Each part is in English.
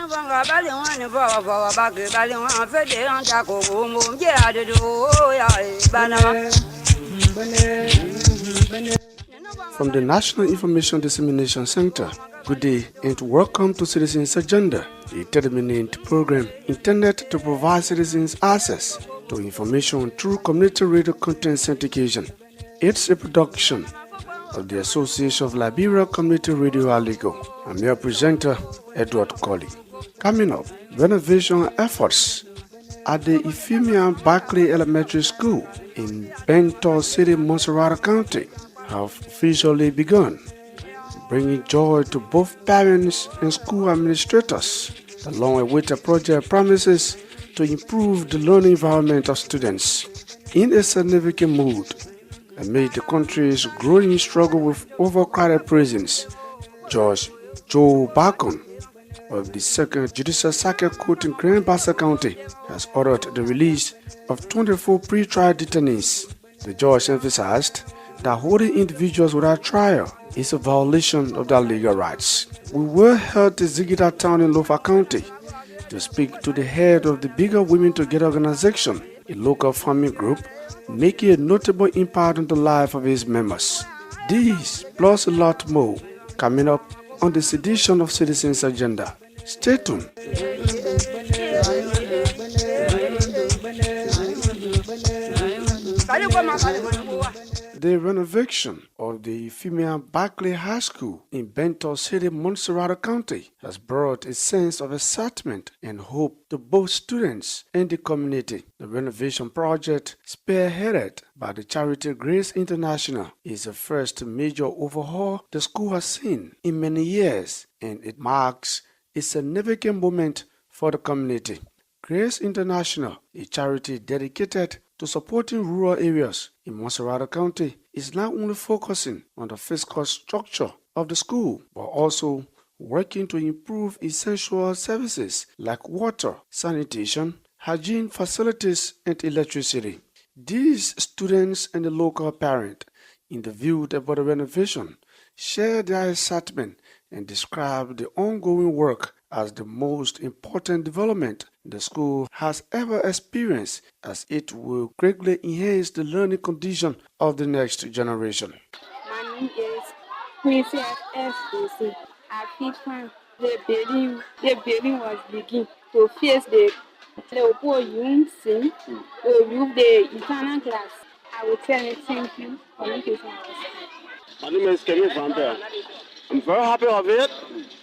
From the National Information Dissemination Center, good day and welcome to Citizens Agenda, a 30-minute program intended to provide citizens access to information through community radio content syndication. It's a production of the Association of Liberia Community Radio ALICOR. I'm your presenter, Edward Colley. Coming up, renovation efforts at the Euphemia Barclay Elementary School in Bento City, Monserrate County have officially begun, bringing joy to both parents and school administrators. The long-awaited project promises to improve the learning environment of students in a significant mood amid the country's growing struggle with overcrowded prisons. Judge Joe Bacon of the 2nd Judicial Circuit Court in Grand Bassa County has ordered the release of 24 pre-trial detainees. The judge emphasized that holding individuals without trial is a violation of their legal rights. We were held at Zigida Town in Lofa County to speak to the head of the Bigger Women Together organization, a local farming group making a notable impact on the life of its members. These plus a lot more coming up on this edition of Citizens Agenda. Stay tuned. The renovation of the Euphemia Barclay High School in Bento City, Monserrate County has brought a sense of excitement and hope to both students and the community. The renovation project, spearheaded by the charity Grace International, is the first major overhaul the school has seen in many years, and it marks a significant moment for the community. Grace International, a charity dedicated to supporting rural areas in Monserrate County, is not only focusing on the physical structure of the school, but also working to improve essential services like water, sanitation, hygiene facilities, and electricity. These students and the local parent interviewed about the renovation shared their excitement and described the ongoing work as the most important development the school has ever experienced, as it will greatly enhance the learning condition of the next generation. My name is Quincy SBC. At each time, the building was beginning to face the Leopold Young Sing, to remove the internal class. I will tell you thank you for making My name is Kevin Van Der. I'm very happy of it,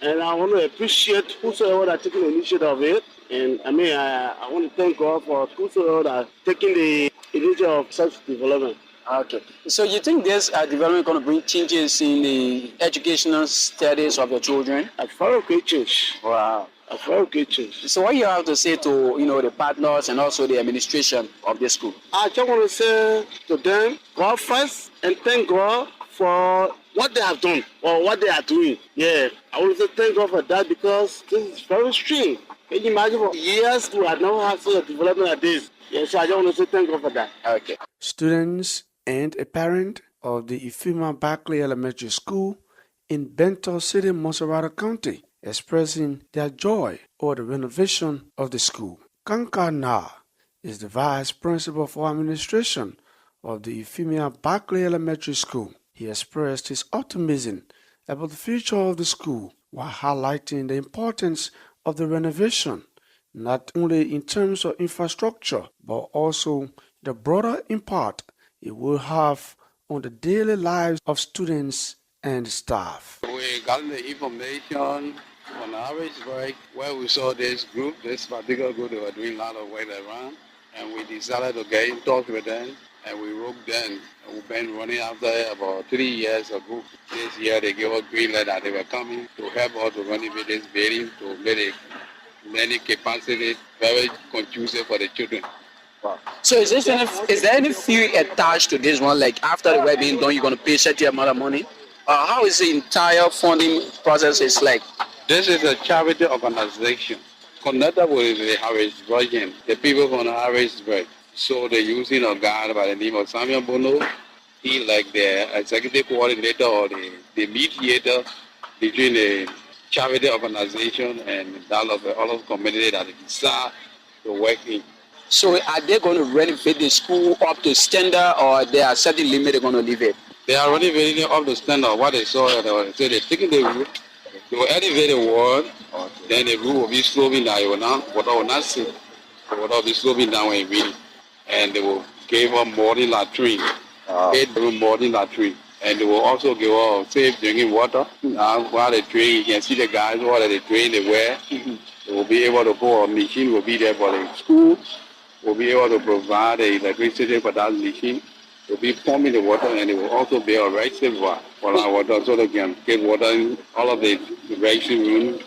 and I want to appreciate whosoever that taking the initiative of it. And I want to thank God for whosoever that taking the initiative of such development. Okay. So you think this development going to bring changes in the educational studies of your children? A very great change. Wow. A very great change. So what you have to say to the partners and also the administration of the school? I just want to say to them, God first, and thank God for what they have done or what they are doing. Yeah, I want to say thank God for that, because this is very strange. Can you imagine for years we have never had such a development like this? Yeah, so I just want to say thank God for that. Okay. Students and a parent of the Euphemia Barclay Elementary School in Bento City, Monserrate County, expressing their joy over the renovation of the school. Kanka Na is the vice principal for administration of the Euphemia Barclay Elementary School. He expressed his optimism about the future of the school while highlighting the importance of the renovation, not only in terms of infrastructure, but also the broader impact it will have on the daily lives of students and staff. We got the information on average break where we saw this particular group, they were doing a lot of work around, and we decided to get in touch with them, and we wrote them. We've been running after about 3 years ago. This year they gave us green light that they were coming to help us to renovate this building to make the learning capacity very conducive for the children. Wow. So is there any fee attached to this one? Like after the work being done, you're going to pay a certain amount of money? How is the entire funding process is like? This is a charity organization connected with the Harrisburg, the people from the Harrisburg. So they're using a guy by the name of Samuel Bono. He like the executive coordinator or the mediator between the charity organization and that of all of the community that decide to work in. So are they going to renovate the school up to standard, or there are certain limit they're going to leave it? They are renovating up to standard. What they saw, so they're taking the roof, they will elevate the wall, then the roof will be sloping down. Water will not sink. The water will be sloping down when it rains. And they will give a modern latrine, 8-room modern latrine. And they will also give us safe drinking water. While they drain, you can see the guys while they drain the well. They will be able to put a machine, will be there for the school. Will be able to provide the electricity for that machine. They'll be pumping the water, and it will also be a reservoir for our water, so they can get water in all of the reaction rooms,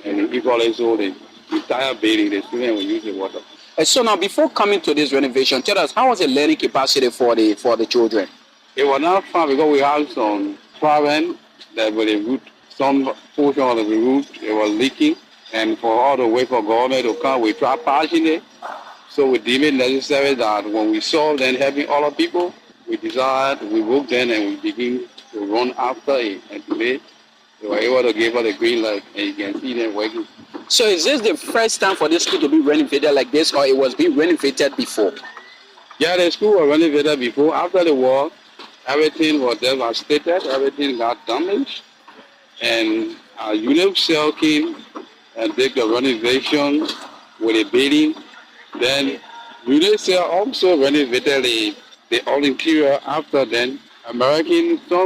and equally so the entire building, the students will use the water. So now, before coming to this renovation, tell us, how was the learning capacity for the children? It was not fun because we had some problem that with the roof, some portion of the roof, it was leaking, and for all the way for government to come, we tried patching it. So we deemed it necessary that when we saw them helping other people, we decided, we worked then and we begin to run after it. And today, they were able to give us the green light, and you can see them working. So is this the first time for this school to be renovated like this, or it was being renovated before? Yeah, the school was renovated before. After the war, everything was devastated, everything got damaged. And our unit cell came and did the renovation with a building. Then UNICEF also renovated the all interior. After then, some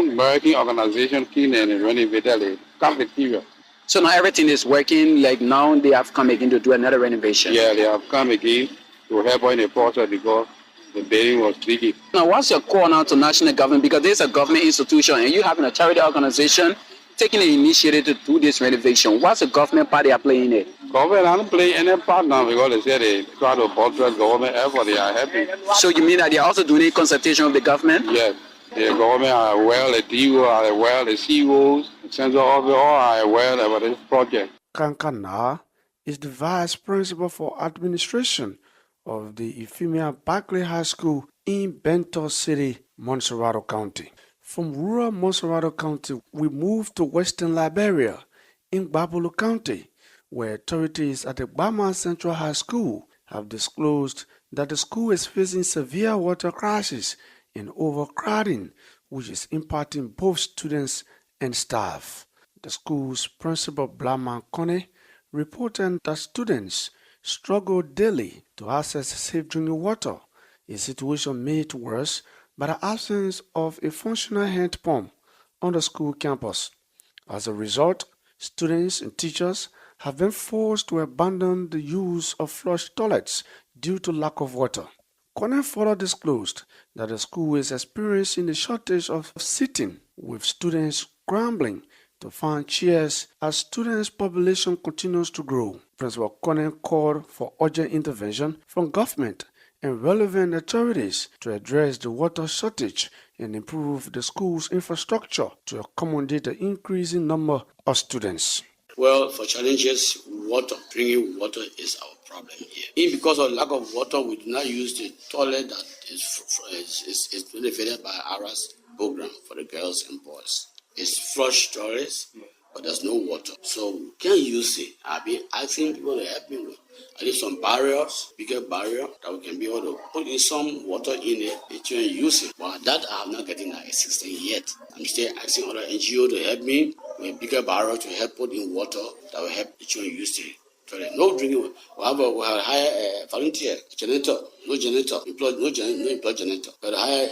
American organization came and renovated the cafeteria. So now everything is working, like now they have come again to do another renovation? Yeah, they have come again to help in the process because the building was leaking. Now what's your call now to national government? Because this is a government institution and you having a charity organization taking the initiative to do this renovation. What's the government part they are playing it? Government don't play any part now because they say they try to buttress government effort. They are happy. So you mean that they are also doing a consultation with the government? Yes. The government are aware, the DO are aware, the CEOs, the central office, all are aware about this project. Kankana is the vice principal for administration of the Euphemia Barclay High School in Bento City, Montserrat County. From rural Montserrat County, we move to western Liberia in Babolo County, where authorities at the Bama Central High School have disclosed that the school is facing severe water crisis and overcrowding, which is impacting both students and staff. The school's principal, Blama Kone, reported that students struggle daily to access safe drinking water, a situation made worse by the absence of a functional hand pump on the school campus. As a result, students and teachers have been forced to abandon the use of flush toilets due to lack of water. Kone further disclosed that the school is experiencing a shortage of seating, with students scrambling to find chairs as students' population continues to grow. Principal Kone called for urgent intervention from government and relevant authorities to address the water shortage and improve the school's infrastructure to accommodate the increasing number of students. Well, for challenges, drinking water is our problem here. If because of lack of water, we do not use the toilet that is benefited by ARA's program for the girls and boys. It's flush toilets, but there's no water. So we can't use it. I've been asking people to help me with at least some barriers, bigger barrier, that we can be able to put in some water in it, the children use it. But that I have not getting that assistance yet. I'm still asking other NGO to help me with bigger barrier to help put in water that will help the children use it. No drinking. We have hire a volunteer, janitor, no janitor, no employed janitor. But hire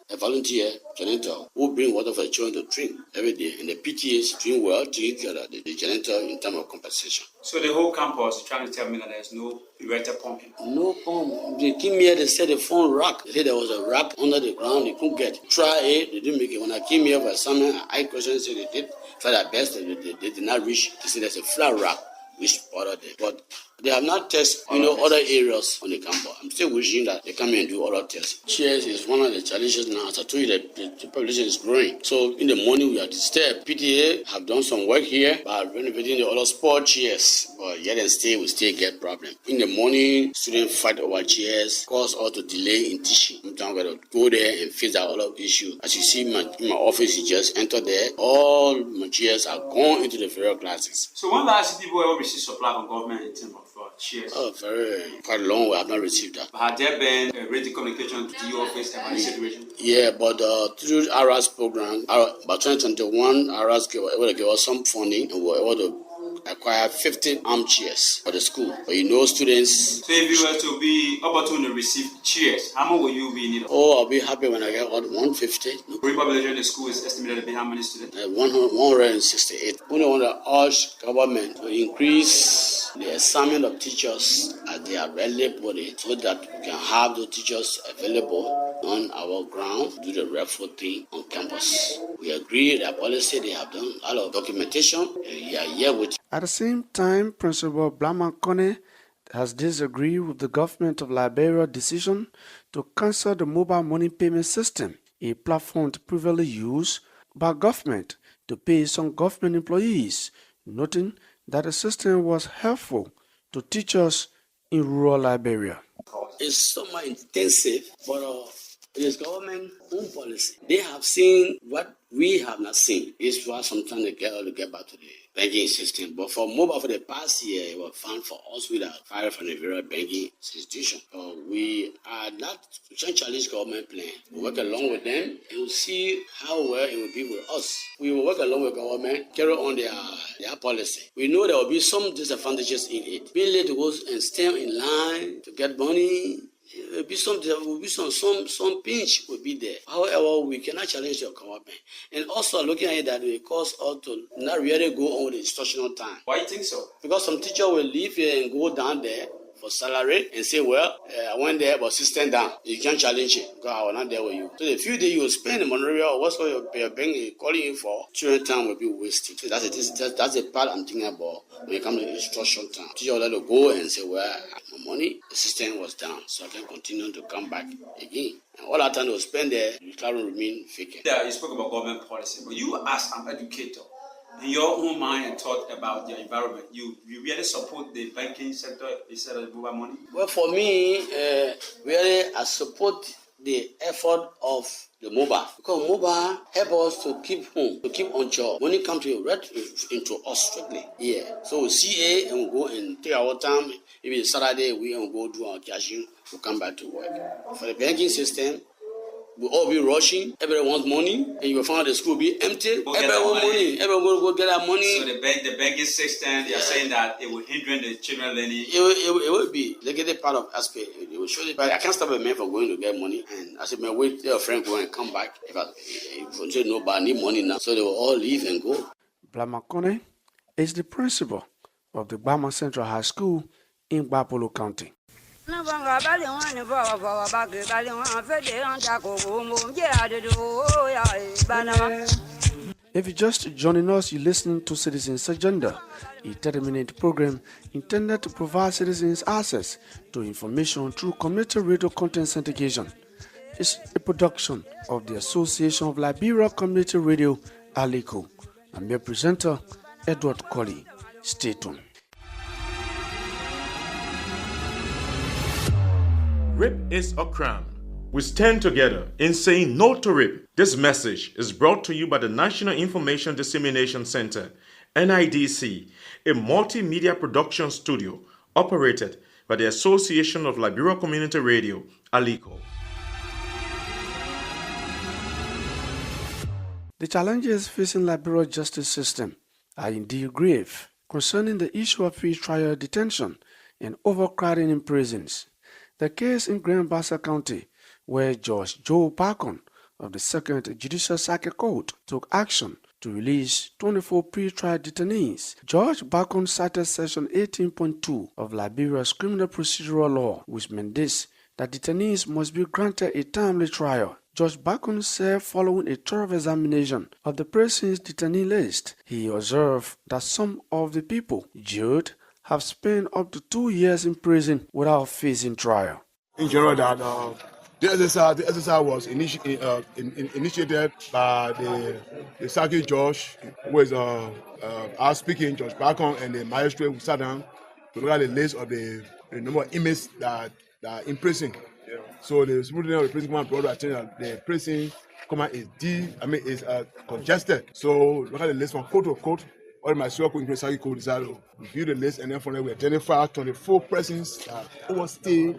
a volunteer janitor who bring water for the children to drink every day. And the PTAs drink well, drink the janitor in terms of compensation. So the whole campus is trying to tell me that there's no water pumping? No pump. They came here, they said the phone rack. They said there was a rack under the ground, they couldn't get it. Try it, they didn't make it. When I came here for summer, I questioned, said they did try their best, they did not reach. They said there's a flat rack which bother them. But they have not tested, other areas on the campus. I'm still wishing that they come and do other tests. Chairs is one of the challenges now. As I told you, the population is growing. So in the morning, we are disturbed. PTA have done some work here by renovating the other sport chairs. But yet and still, we still get problem. In the morning, students fight over chairs, cause all to delay in teaching. Sometimes we have to go there and face that other issue. As you see in my office, you just enter there. All my chairs are gone into the various classes. So when last people ever received supply from government in terms of chairs? Oh, quite long. I have not received that. But had there been a written communication to the office about the situation? Yeah, but through ARAS program, by 2021, ARAS gave us some funding and we were able to acquire 50 armchairs for the school. But students... So if you were to be opportunity to receive chairs, how much will you be in need of? Oh, I'll be happy when I get 150. The population in the school is estimated to be how many students? 168. We want to urge government to increase the assignment of teachers as they are readily put it, so that we can have the teachers available on our ground to do the referral thing on campus. We agree that policy they have done a lot of documentation, and we are here with. At the same time, Principal Blamakone has disagreed with the government of Liberia's decision to cancel the mobile money payment system, a platform previously used by government to pay some government employees, noting that the system was helpful to teachers in rural Liberia. It's somewhat intensive, but it is government own policy. They have seen what we have not seen. It's why sometimes they get back to the banking system. But for the past year, it was found for us with a fire from the very banking institution. We are not challenge government plan. We work along with them and we'll see how well it will be with us. We will work along with government, carry on their policy. We know there will be some disadvantages in it. Being late to go and stand in line to get money. There will be some pinch will be there. However, we cannot challenge the government. And also looking at it that will cause us to not really go on with the instructional time. Why do you think so? Because some teacher will leave here and go down there for salary and say, I went there but system down. You can't challenge it because I was not there with you. So the few days you will spend in Monrovia or what's your bank calling you for, children time will be wasted. So that's the part I'm thinking about when it comes to instruction time. Teacher will let you go and say, my money, the system was down, so I can continue to come back again. And all that time they will spend there, the classroom remain vacant. Yeah, you spoke about government policy, but you as an educator, in your own mind and thought about your environment, you really support the banking sector instead of mobile money? Well, for me, really, I support the effort of the mobile, because mobile help us to keep home, to keep on job. Money come to you right into us strictly. Yeah. So we CA and we go and take our time. If it's Saturday, we will go do our cashing. We'll come back to work. For the banking system, we'll all be rushing. Everyone wants money, and you will find the school be empty. Everyone wants money. Everyone will go get that money. So the banking system, they are saying that it will hinder the children learning. It will be. They get a part of aspect. It will show it. But I can't stop a man from going to get money. And I said, man, wait till your friend go and come back. If you say nobody need money now, so they will all leave and go. Blamakone is the principal of the Bama Central High School in Bapolo County. If you're just joining us, you're listening to Citizens Agenda, a 30-minute program intended to provide citizens access to information through community radio content syndication. It's a production of the Association of Liberia Community Radio, ALICOR. I'm your presenter, Edward Colley. Stay tuned. Rape is a crime. We stand together in saying no to rape. This message is brought to you by the National Information Dissemination Center, NIDC, a multimedia production studio operated by the Association of Liberia Community Radio, ALICOR. The challenges facing Liberia's justice system are indeed grave concerning the issue of pre-trial detention and overcrowding in prisons. The case in Grand Bassa County, where Judge Joe Bacon of the 2nd Judicial Circuit Court took action to release 24 pre-trial detainees. Judge Bacon cited Section 18.2 of Liberia's Criminal Procedural Law, which mandates that detainees must be granted a timely trial. Judge Bacon said following a thorough examination of the prison's detainee list, he observed that some of the people jailed have spent up to 2 years in prison without facing trial. In general, that the SSR was initiated by the circuit judge, who is our speaking Judge Bacon, and the magistrate who sat down to look at the list of the number of inmates that are in prison. So the superintendent of the prison command brought to attention that the prison command is congested. So look at the list from court to court. All my circle in circuit court decided to review the list, and then from there we identified 24 persons that overstayed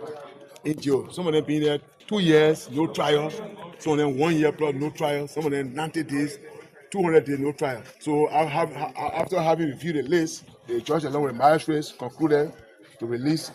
in jail. Some of them being there 2 years, no trial. Some of them 1 year plus no trial. Some of them 90 days, 200 days, no trial. So after having reviewed the list, the judge along with the magistrates concluded to release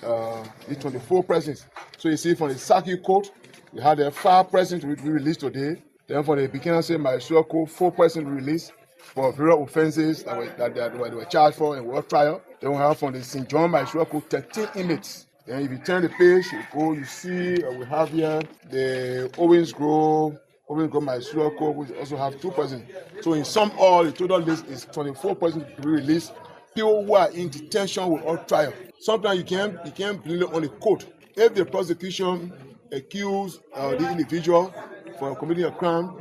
these 24 persons. So you see from the circuit court, we had 5 persons to be released today. Then from the Buchanan Magistrate Court, 4 persons released for various offences that they were charged for in world trial. Then we have from the St. John Magistrate Court 13 inmates. Then if you turn the page, you see we have here the Owens Grove Magistrate Court, which also have 2 persons. So in sum all, the total list is 24 persons to be released. People who are in detention without trial. Sometimes you can't blame it on the court. If the prosecution accuse the individual for committing a crime,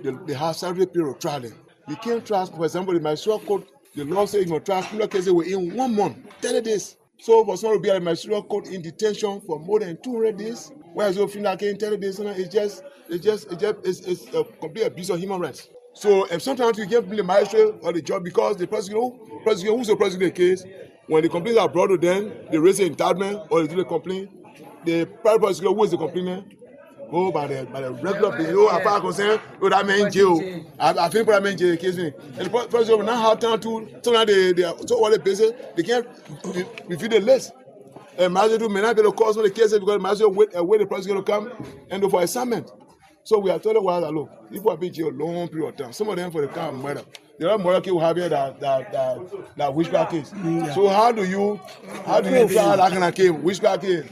they have several period of trial. You can't trust, for example, the magistrate court, the law says you can try criminal cases within 1 month, 30 days. So for someone to be at the magistrate court in detention for more than 200 days, whereas you feel like in 30 days, it's a complete abuse of human rights. So if sometimes you can't blame the magistrate or the judge because the prosecutor who's the prosecutor case, when the complaints are brought to them, they raise an indictment or they do the complaint. The private prosecutor who is the complainant go by the regular basis. Oh, as far as concerned, that man in jail. I think that man in jail case me. And the prosecutor will not have time to so all the basis they can't review the list. And magistrate may not be able to cause some of the cases because the magistrate wait the prosecutor to come and do for assignment. So we are told that look, people have been in jail a long period of time. Some of them for the kind of murder. The other murder case we have here that witchcraft case. So how do you try that kind of case, witchcraft case?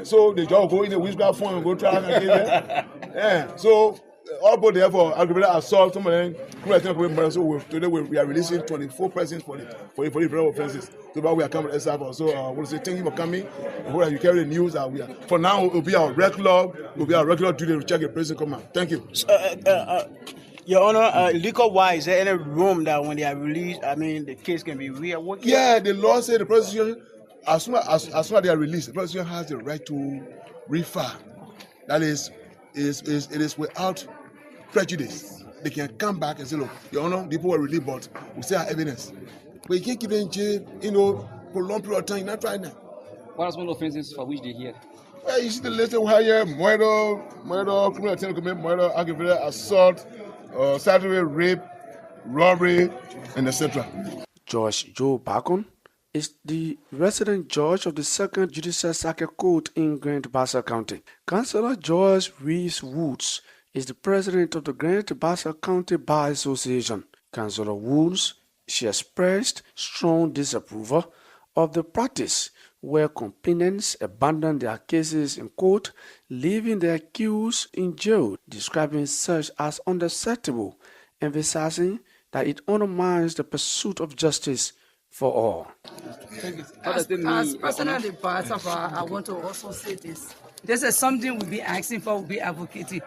So the judge go in the witchcraft form and go try that case. Yeah. So all both there for aggravated assault, some of them murder. So today we are releasing 24 persons for the various offences. So we are coming to SR. So I want to say thank you for coming. I hope that you carry the news that we are. For now, it will be our regular duty to check the prison command. Thank you. Your Honor, liquor-wise, is there any room that when they are released, the case can be reworked? Yeah, the law says the prosecution, as soon as they are released, the prosecution has the right to refile. That is, it is without prejudice. They can come back and say, look, Your Honor, the people were released, but we still have evidence. But you can't keep them in jail, for a long period of time. You're not trying that. What are some of the offenses for which they hear? Well, you see the list we have here: murder, criminal attempt to commit murder, aggravated assault, statutory rape, robbery, and etc. Judge Joe Bacon is the resident judge of the 2nd Judicial Circuit Court in Grand Bassa County. Councillor Joyce Reeves Woods is the president of the Grand Bassa County Bar Association. Councillor Woods, she expressed strong disapproval of the practice where complainants abandon their cases in court, leaving the accused in jail, describing such as unacceptable, emphasizing that it undermines the pursuit of justice for all. As president of the bar, I want to also say this. This is something we'll be asking for, we'll be advocating.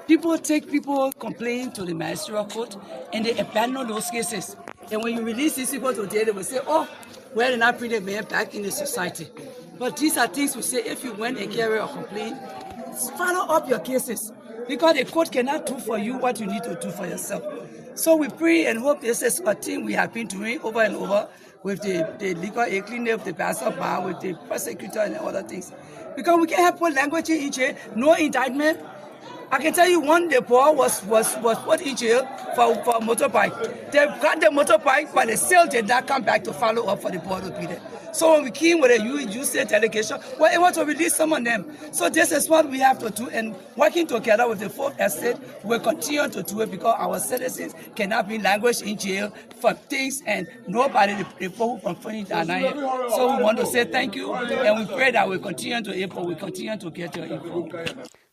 People complain to the magistrate court and they abandon those cases. And when you release these people today, they will say, oh, well, they're not pretty man back in the society. But these are things we say, if you went and carry a complaint, follow up your cases. Because the court cannot do for you what you need to do for yourself. So we pray and hope this is a thing we have been doing over and over with the legal cleanup, the Bassa Bar, with the prosecutor and other things. Because we can't have put language in jail, no indictment. I can tell you one, the boy was put in jail for motorbike. They got the motorbike, but they still did not come back to follow up for the boy to be there. So when we came with a UC delegation, we were able to release some of them. So this is what we have to do, and working together with the 4th Estate, we'll continue to do it because our citizens cannot be languished in jail for things, and nobody, the people who complain are not here. So we want to say thank you, and we pray that we continue to get your info.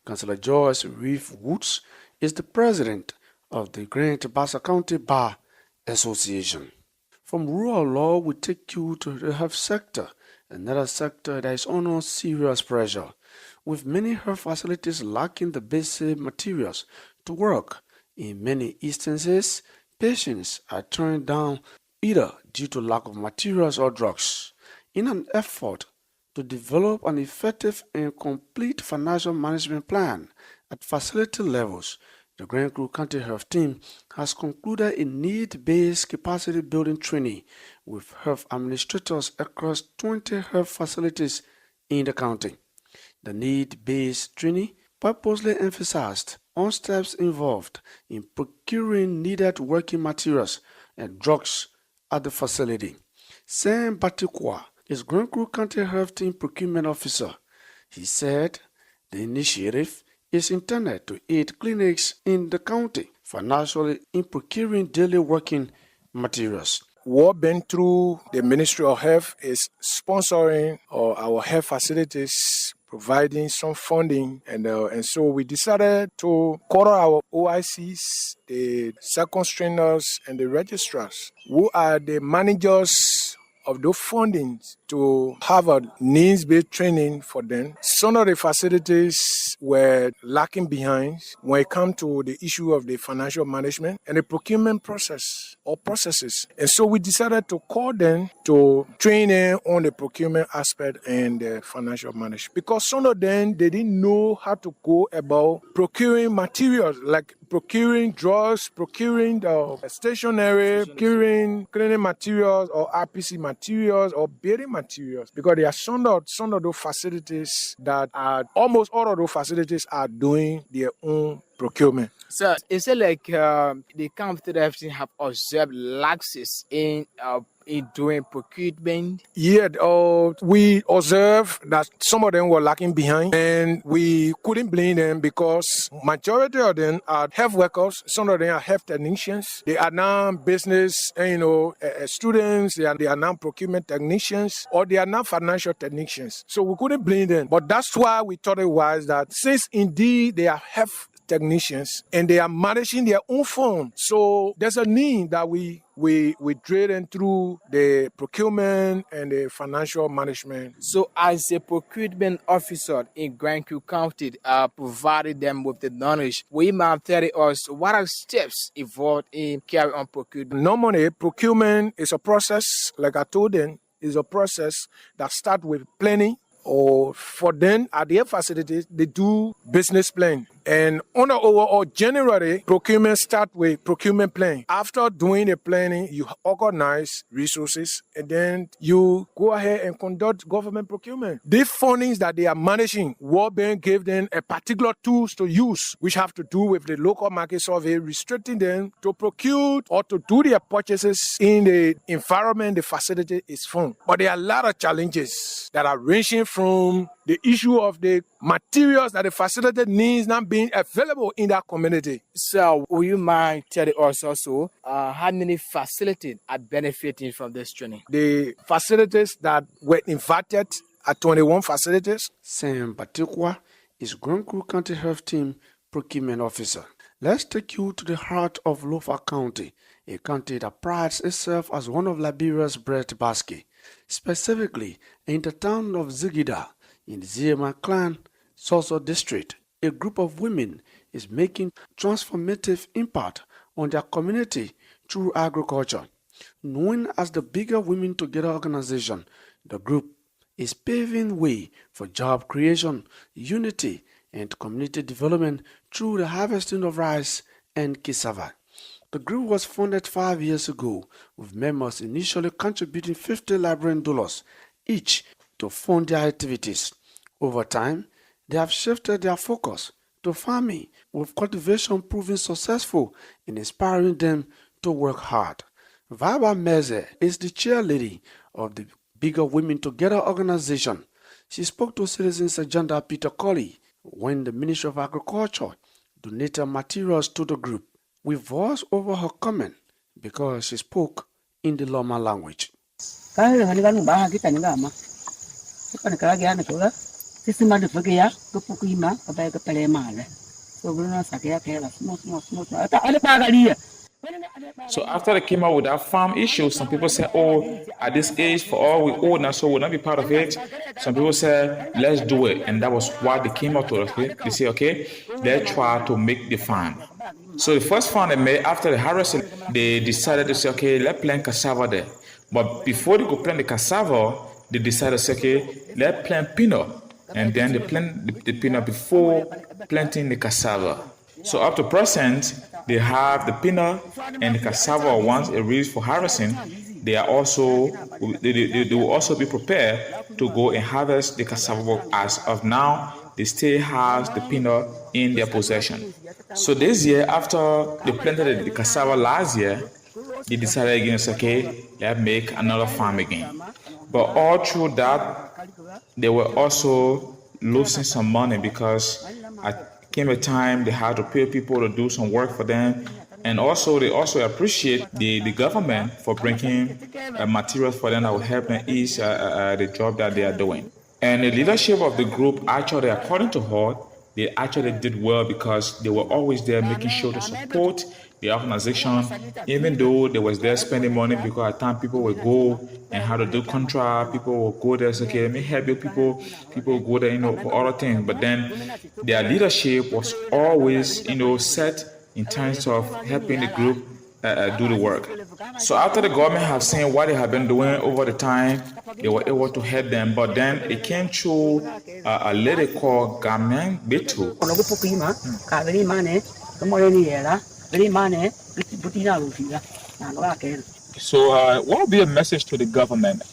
Councillor Joyce Reeves Woods is the president of the Grand Bassa County Bar Association. From rural law, we take you to the health sector, another sector that is under serious pressure, with many health facilities lacking the basic materials to work. In many instances, patients are turned down either due to lack of materials or drugs. In an effort to develop an effective and complete financial management plan at facility levels, the Grand Crew County Health Team has concluded a need-based capacity building training with health administrators across 20 health facilities in the county. The need-based training purposely emphasized on steps involved in procuring needed working materials and drugs at the facility. Sam Batikwa is Grand Crew County Health Team Procurement Officer. He said the initiative is intended to aid clinics in the county financially in procuring daily working materials. What been through the Ministry of Health is sponsoring our health facilities, providing some funding, and so we decided to call our OICs, the second strainers, and the registrars, who are the managers of those fundings, to have a needs-based training for them. Some of the facilities were lacking behind when it comes to the issue of the financial management and the procurement process or processes. And so we decided to call them to train them on the procurement aspect and the financial management. Because some of them, they didn't know how to go about procuring materials, like procuring drugs, procuring the stationery, procuring cleaning materials or RPC materials or building materials. Because there are some of those facilities that are, almost all of those facilities are doing their own procurement. So is it like the county have observed lapses in doing procurement? Yeah, we observed that some of them were lacking behind, and we couldn't blame them because majority of them are health workers. Some of them are health technicians. They are now business, students. They are now procurement technicians, or they are now financial technicians. So we couldn't blame them. But that's why we thought it was that since indeed they are health technicians and they are managing their own fund, so there's a need that we drill them through the procurement and the financial management. So as a procurement officer in Grand Crew County, provided them with the knowledge, we might tell us what are steps involved in carrying on procurement. Normally, procurement is a process, like I told them, is a process that starts with planning, or for them at their facilities, they do business plan. And on the overall, generally, procurement start with procurement plan. After doing the planning, you organize resources, and then you go ahead and conduct government procurement. The fundings that they are managing, World Bank gave them a particular tools to use, which have to do with the local market survey, restricting them to procure or to do their purchases in the environment the facility is from. But there are a lot of challenges that are ranging from the issue of the materials that the facility needs not being available in that community. So, will you mind telling us also how many facilities are benefiting from this training? The facilities that were invited are 21 facilities. Sam Batikwa is Grand Crew County Health Team Procurement Officer. Let's take you to the heart of Lofa County, a county that prides itself as one of Liberia's breadbasket, specifically in the town of Zigida, in the Ziema Clan, Soso District. A group of women is making transformative impact on their community through agriculture. Known as the Bigger Women Together organization, the group is paving way for job creation, unity, and community development through the harvesting of rice and cassava. The group was founded 5 years ago, with members initially contributing $50 Liberian each to fund their activities. Over time, they have shifted their focus to farming, with cultivation proving successful in inspiring them to work hard. Vaba Meze is the chairlady of the Bigger Women Together organization. She spoke to Citizens Agenda Peter Colley when the Ministry of Agriculture donated materials to the group. We voiced over her comment because she spoke in the Loma language. So after they came out with that farm issue, some people said, oh, at this age, for all we own, and so we'll not be part of it. Some people said, let's do it. And that was why they came out to us. They say, okay, let's try to make the farm. So the first farm they made after the harvesting, they decided to say, okay, let's plant cassava there. But before they could plant the cassava, they decided to say, okay, let's plant peanut. And then they plant the peanut before planting the cassava. So up to present, they have the peanut and the cassava. Once it reaches for harvesting, they will also be prepared to go and harvest the cassava. As of now, they still have the peanut in their possession. So this year, after they planted the cassava last year, they decided again, okay, let's make another farm again. But all through that, they were also losing some money because came a time they had to pay people to do some work for them, and also they also appreciate the government for bringing materials for them that will help them ease the job that they are doing. And the leadership of the group, actually, according to her, they actually did well because they were always there making sure to support the organization, even though they was there spending money, because at times people would go and how to do contract, people will go there, say, okay, let me help you, people will go there, for other things. But then their leadership was always, set in terms of helping the group do the work. So after the government have seen what they have been doing over the time, they were able to help them. But then it came through a lady called Gamen Betu. So what would be a message to the government?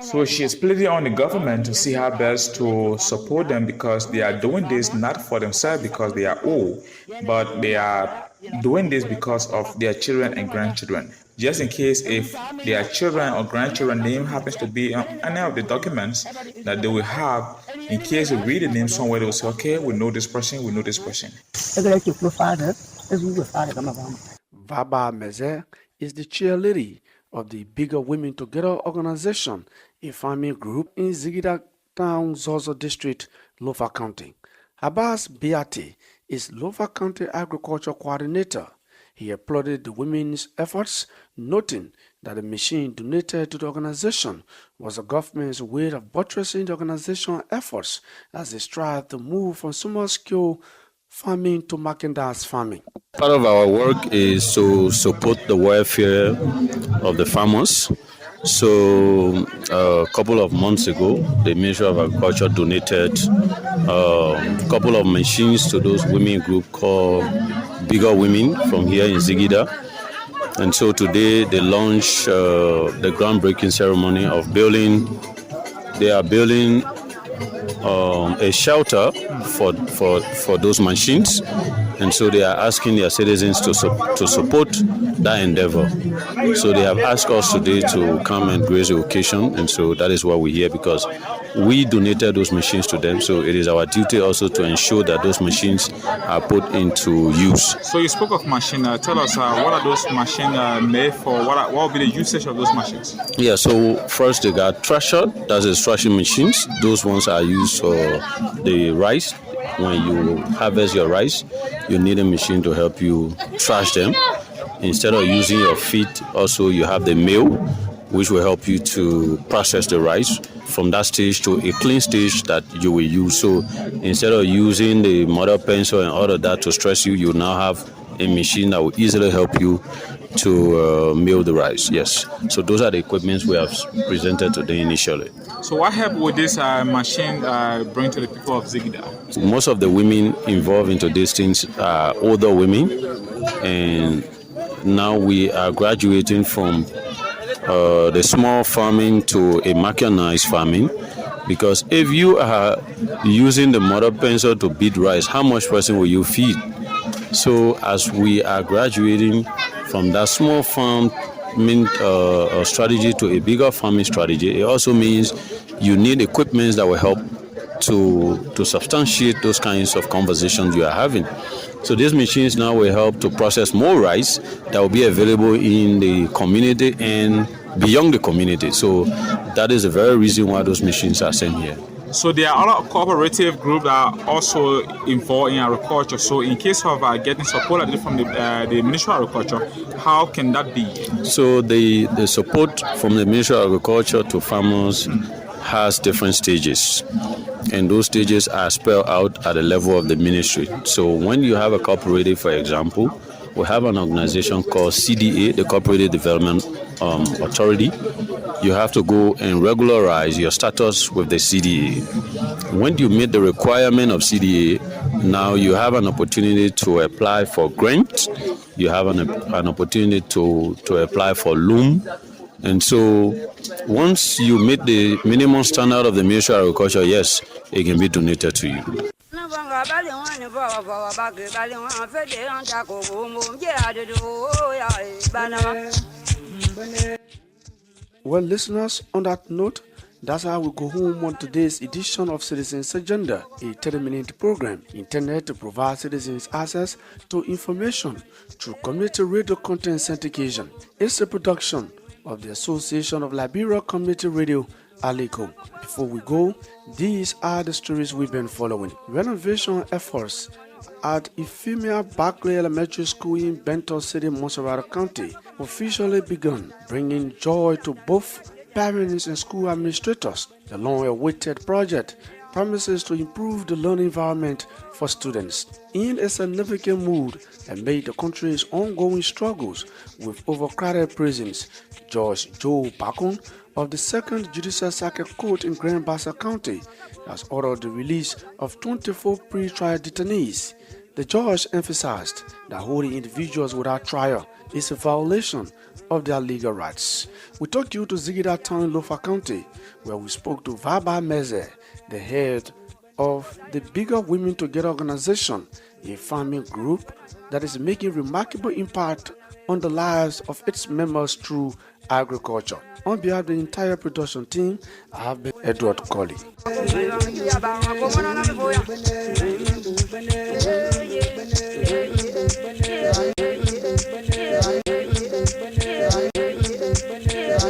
So she is pleading on the government to see how best to support them, because they are doing this not for themselves because they are old, but they are doing this because of their children and grandchildren. Just in case if their children or grandchildren name happens to be on any of the documents that they will have, in case they read the name somewhere, they will say, okay, we know this person, we know this person. Vaba Meze is the chairlady of the Bigger Women Together organization, a farming group in Zigida Town, Zozo District, Lofa County. Abbas Biati is Lofa County Agriculture Coordinator. He applauded the women's efforts, noting that the machine donated to the organization was the government's way of buttressing the organization's efforts as they strive to move from small-scale farming to mechanized farming. Part of our work is to support the welfare of the farmers. So a couple of months ago, the Ministry of Agriculture donated a couple of machines to those women group called Bigger Women from here in Zigida. And so today they launched the groundbreaking ceremony of building. They are building a shelter for those machines, and so they are asking their citizens to support that endeavor. So they have asked us today to come and grace the occasion, and so that is why we're here, because we donated those machines to them. So it is our duty also to ensure that those machines are put into use. So you spoke of machine. Tell us what are those machines made for? What will be the usage of those machines? Yeah. So first they got thresher. That's the threshing machines. Those ones are used for the rice. When you harvest your rice, you need a machine to help you thrash them. Instead of using your feet, also you have the mill, which will help you to process the rice from that stage to a clean stage that you will use. So instead of using the mortar pencil and all of that to stress you, you now have a machine that will easily help you to mill the rice. Yes. So those are the equipments we have presented today initially. So what help would this machine bring to the people of Zigida? Most of the women involved into these things are older women, and now we are graduating from the small farming to a mechanized farming, because if you are using the mortar pencil to beat rice, how much person will you feed? So as we are graduating from that small farm strategy to a bigger farming strategy, it also means you need equipment that will help to substantiate those kinds of conversations you are having. So these machines now will help to process more rice that will be available in the community and beyond the community. So that is the very reason why those machines are sent here. So there are other cooperative groups that are also involved in agriculture. So in case of getting support from the Ministry of Agriculture, how can that be? So the support from the Ministry of Agriculture to farmers has different stages, and those stages are spelled out at the level of the ministry. So when you have a cooperative, for example, we have an organization called CDA, the Cooperative Development Authority. You have to go and regularize your status with the CDA. When you meet the requirement of CDA, now you have an opportunity to apply for grant. You have an opportunity to apply for loan. And so once you meet the minimum standard of the Ministry of Agriculture, yes, it can be donated to you. Well, listeners, on that note, that's how we go home on today's edition of Citizens Agenda, a 30-minute program intended to provide citizens access to information through community radio content syndication. It's a production of the Association of Liberia Community Radio, ALICOR. Before we go, these are the stories we've been following. Renovation efforts at Euphemia Barclay Elementary School in Benton City, Montserrat County officially begun, bringing joy to both parents and school administrators. The long-awaited project promises to improve the learning environment for students. In a significant mood amid the country's ongoing struggles with overcrowded prisons, Judge Joe Bakun of the 2nd Judicial Circuit Court in Grand Bassa County has ordered the release of 24 pre-trial detainees. The judge emphasized that holding individuals without trial is a violation of their legal rights. We took you to Zigida Town in Lofa County, where we spoke to Vaba Meze, the head of the Bigger Women Together organization, a farming group that is making remarkable impact on the lives of its members through agriculture. On behalf of the entire production team, I have been Edward Colley.